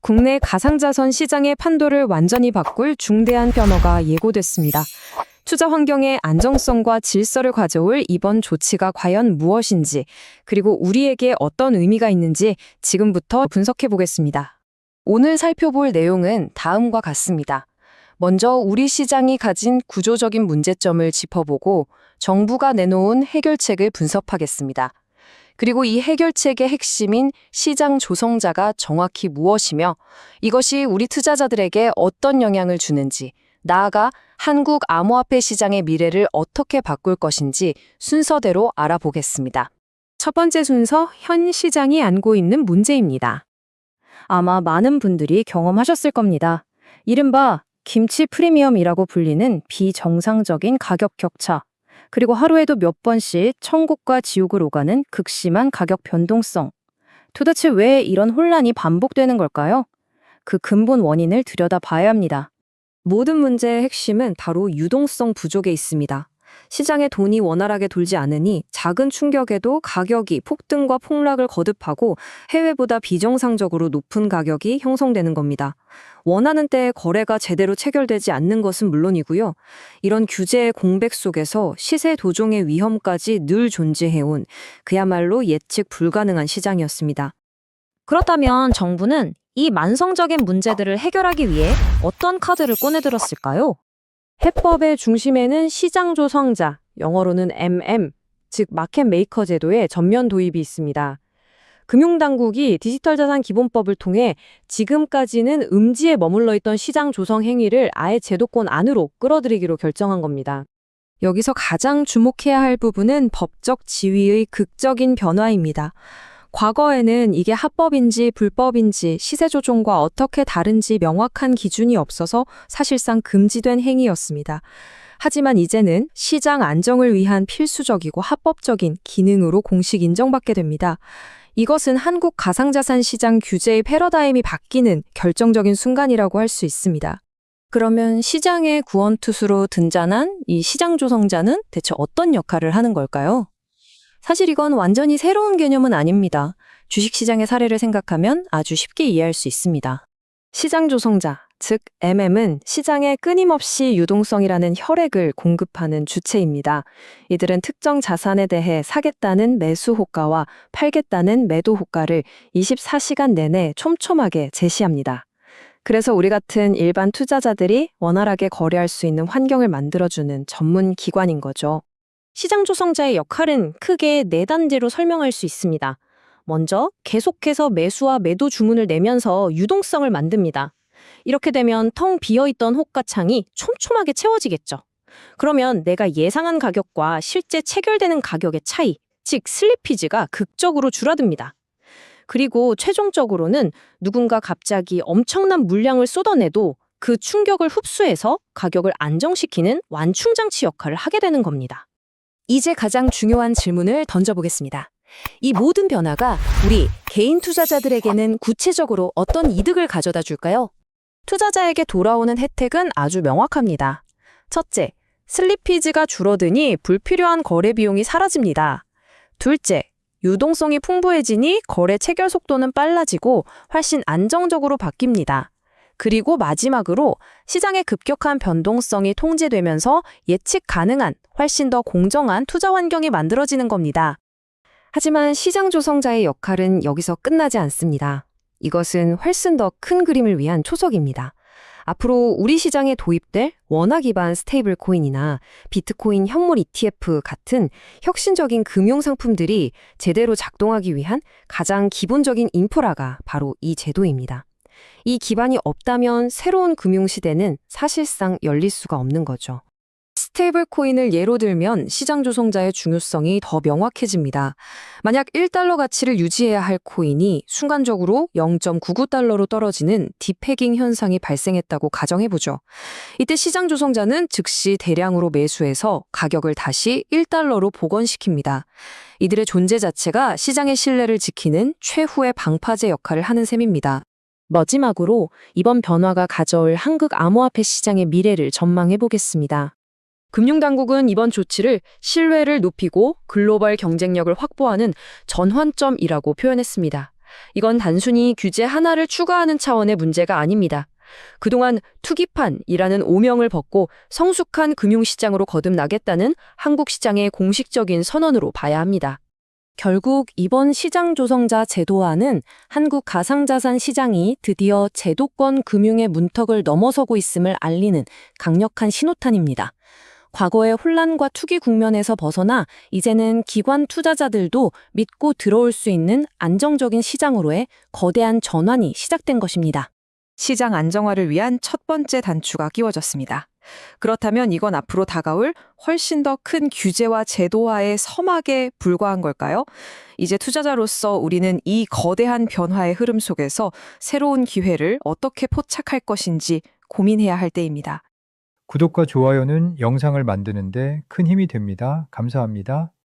국내 가상자산 시장의 판도를 완전히 바꿀 중대한 변화가 예고됐습니다. 투자 환경의 안정성과 질서를 가져올 이번 조치가 과연 무엇인지, 그리고 우리에게 어떤 의미가 있는지 지금부터 분석해 보겠습니다. 오늘 살펴볼 내용은 다음과 같습니다. 먼저 우리 시장이 가진 구조적인 문제점을 짚어보고 정부가 내놓은 해결책을 분석하겠습니다. 그리고 이 해결책의 핵심인 시장 조성자가 정확히 무엇이며 이것이 우리 투자자들에게 어떤 영향을 주는지, 나아가 한국 암호화폐 시장의 미래를 어떻게 바꿀 것인지 순서대로 알아보겠습니다. 첫 번째 순서, 현 시장이 안고 있는 문제입니다. 아마 많은 분들이 경험하셨을 겁니다. 이른바 김치 프리미엄이라고 불리는 비정상적인 가격 격차, 그리고 하루에도 몇 번씩 천국과 지옥을 오가는 극심한 가격 변동성. 도대체 왜 이런 혼란이 반복되는 걸까요? 그 근본 원인을 들여다봐야 합니다. 모든 문제의 핵심은 바로 유동성 부족에 있습니다. 시장에 돈이 원활하게 돌지 않으니 작은 충격에도 가격이 폭등과 폭락을 거듭하고 해외보다 비정상적으로 높은 가격이 형성되는 겁니다. 원하는 때에 거래가 제대로 체결되지 않는 것은 물론이고요. 이런 규제의 공백 속에서 시세 도종의 위험까지 늘 존재해온 그야말로 예측 불가능한 시장이었습니다. 그렇다면 정부는 이 만성적인 문제들을 해결하기 위해 어떤 카드를 꺼내들었을까요? 해법의 중심에는 시장 조성자, 영어로는 MM, 즉 마켓 메이커 제도의 전면 도입이 있습니다. 금융당국이 디지털자산기본법을 통해 지금까지는 음지에 머물러 있던 시장 조성 행위를 아예 제도권 안으로 끌어들이기로 결정한 겁니다. 여기서 가장 주목해야 할 부분은 법적 지위의 극적인 변화입니다. 과거에는 이게 합법인지 불법인지 시세 조종과 어떻게 다른지 명확한 기준이 없어서 사실상 금지된 행위였습니다. 하지만 이제는 시장 안정을 위한 필수적이고 합법적인 기능으로 공식 인정받게 됩니다. 이것은 한국 가상자산 시장 규제의 패러다임이 바뀌는 결정적인 순간이라고 할 수 있습니다. 그러면 시장의 구원투수로 등장한 이 시장 조성자는 대체 어떤 역할을 하는 걸까요? 사실 이건 완전히 새로운 개념은 아닙니다. 주식시장의 사례를 생각하면 아주 쉽게 이해할 수 있습니다. 시장 조성자, 즉 MM은 시장에 끊임없이 유동성이라는 혈액을 공급하는 주체입니다. 이들은 특정 자산에 대해 사겠다는 매수 호가와 팔겠다는 매도 호가를 24시간 내내 촘촘하게 제시합니다. 그래서 우리 같은 일반 투자자들이 원활하게 거래할 수 있는 환경을 만들어주는 전문 기관인 거죠. 시장 조성자의 역할은 크게 네 단계로 설명할 수 있습니다. 먼저 계속해서 매수와 매도 주문을 내면서 유동성을 만듭니다. 이렇게 되면 텅 비어있던 호가창이 촘촘하게 채워지겠죠. 그러면 내가 예상한 가격과 실제 체결되는 가격의 차이, 즉 슬리피지가 극적으로 줄어듭니다. 그리고 최종적으로는 누군가 갑자기 엄청난 물량을 쏟아내도 그 충격을 흡수해서 가격을 안정시키는 완충장치 역할을 하게 되는 겁니다. 이제 가장 중요한 질문을 던져보겠습니다. 이 모든 변화가 우리 개인 투자자들에게는 구체적으로 어떤 이득을 가져다 줄까요? 투자자에게 돌아오는 혜택은 아주 명확합니다. 첫째, 슬리피지가 줄어드니 불필요한 거래 비용이 사라집니다. 둘째, 유동성이 풍부해지니 거래 체결 속도는 빨라지고 훨씬 안정적으로 바뀝니다. 그리고 마지막으로 시장의 급격한 변동성이 통제되면서 예측 가능한 훨씬 더 공정한 투자 환경이 만들어지는 겁니다. 하지만 시장 조성자의 역할은 여기서 끝나지 않습니다. 이것은 훨씬 더 큰 그림을 위한 초석입니다. 앞으로 우리 시장에 도입될 원화 기반 스테이블 코인이나 비트코인 현물 ETF 같은 혁신적인 금융 상품들이 제대로 작동하기 위한 가장 기본적인 인프라가 바로 이 제도입니다. 이 기반이 없다면 새로운 금융시대는 사실상 열릴 수가 없는 거죠. 스테이블 코인을 예로 들면 시장 조성자의 중요성이 더 명확해집니다. 만약 1달러 가치를 유지해야 할 코인이 순간적으로 0.99달러로 떨어지는 디패깅 현상이 발생했다고 가정해보죠. 이때 시장 조성자는 즉시 대량으로 매수해서 가격을 다시 1달러로 복원시킵니다. 이들의 존재 자체가 시장의 신뢰를 지키는 최후의 방파제 역할을 하는 셈입니다. 마지막으로 이번 변화가 가져올 한국 암호화폐 시장의 미래를 전망해보겠습니다. 금융당국은 이번 조치를 신뢰를 높이고 글로벌 경쟁력을 확보하는 전환점이라고 표현했습니다. 이건 단순히 규제 하나를 추가하는 차원의 문제가 아닙니다. 그동안 투기판이라는 오명을 벗고 성숙한 금융시장으로 거듭나겠다는 한국 시장의 공식적인 선언으로 봐야 합니다. 결국 이번 시장 조성자 제도화는 한국 가상자산 시장이 드디어 제도권 금융의 문턱을 넘어서고 있음을 알리는 강력한 신호탄입니다. 과거의 혼란과 투기 국면에서 벗어나 이제는 기관 투자자들도 믿고 들어올 수 있는 안정적인 시장으로의 거대한 전환이 시작된 것입니다. 시장 안정화를 위한 첫 번째 단추가 끼워졌습니다. 그렇다면 이건 앞으로 다가올 훨씬 더 큰 규제와 제도화의 서막에 불과한 걸까요? 이제 투자자로서 우리는 이 거대한 변화의 흐름 속에서 새로운 기회를 어떻게 포착할 것인지 고민해야 할 때입니다. 구독과 좋아요는 영상을 만드는데 큰 힘이 됩니다. 감사합니다.